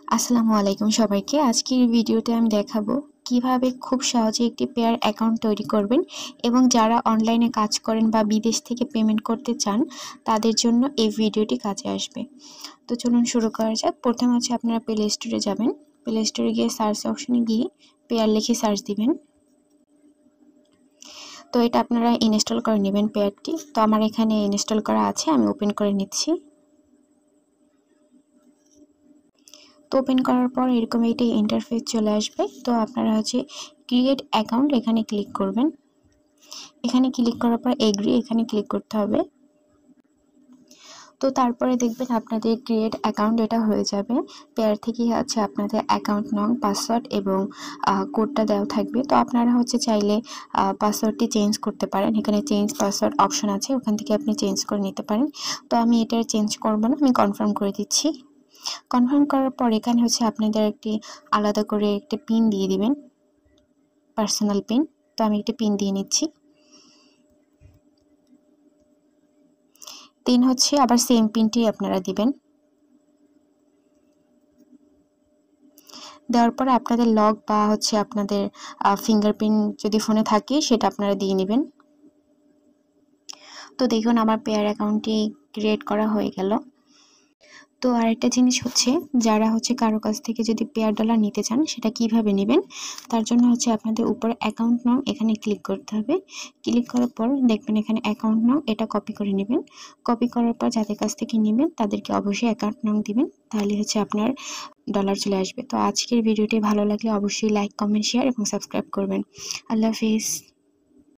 আসসালামু আলাইকুম সবাইকে। আজকের ভিডিওতে আমি দেখাবো কিভাবে খুব সহজে একটি পেয়ার অ্যাকাউন্ট তৈরি করবেন এবং যারা অনলাইনে কাজ করেন বা বিদেশ থেকে পেমেন্ট করতে চান তাদের জন্য এই ভিডিওটি কাজে আসবে। তো চলুন শুরু করা যাক। প্রথমে আপনারা প্লে স্টোরে যাবেন। প্লে স্টোরে গিয়ে সার্চ অপশনে গিয়ে পেয়ার লিখে সার্চ দিবেন। তো এটা আপনারা ইনস্টল করে নেবেন পেয়ারটি। তো আমার এখানে ইনস্টল করা আছে, আমি ওপেন করে নিচ্ছি। তো ওপেন করার পর এরকম একটা ইন্টারফেস চলে আসবে। তো আপনারা ক্রিয়েট অ্যাকাউন্ট এখানে ক্লিক করবেন। এখানে ক্লিক করার পর এগ্রি এখানে ক্লিক করতে হবে। তো তারপরে দেখবেন আপনাদের ক্রিয়েট অ্যাকাউন্ট এটা হয়ে যাবে। পেয়ার থেকেই আপনাদের অ্যাকাউন্ট নং, পাসওয়ার্ড এবং কোডটা দেওয়া থাকবে। তো আপনারা চাইলে পাসওয়ার্ডটি চেঞ্জ করতে পারেন। এখানে চেঞ্জ পাসওয়ার্ড অপশন আছে, ওখান থেকে আপনি চেঞ্জ করে নিতে পারেন। তো আমি এটা চেঞ্জ করব না, আমি কনফার্ম করে দিচ্ছি। কনফার্ম করার পর এখানে আপনাদের একটি আলাদা করে একটা পিন দিয়ে দিবেন, পার্সোনাল পিন। তো আমি একটা পিন দিয়ে নিচ্ছি। দেন আবার সেম পিনটি আপনারা দিবেন। দেওয়ার পরে আপনাদের লক বা আপনাদের ফিঙ্গারপ্রিন্ট যদি ফোনে থাকে সেটা আপনারা দিয়ে নেবেন। তো দেখুন আমার পেয়ার অ্যাকাউন্টটি ক্রিয়েট করা হয়ে গেল। তো আরেকটা জিনিস যারা কারো কাছ থেকে যদি পেয়ার ডলার নিতে চান সেটা কিভাবে নেবেন, তার জন্য আপনাদের উপরে অ্যাকাউন্ট নং এখানে ক্লিক করতে হবে। ক্লিক করার পর দেখবেন এখানে অ্যাকাউন্ট নং এটা কপি করে নেবেন। কপি করার পর যাদের কাছ থেকে নেবেন তাদেরকে অবশ্যই অ্যাকাউন্ট নং দিবেন, তাহলে আপনার ডলার চলে আসবে। তো আজকের ভিডিওটি ভালো লাগলে অবশ্যই লাইক, কমেন্ট, শেয়ার এবং সাবস্ক্রাইব করবেন। আল্লাহ হাফিজ।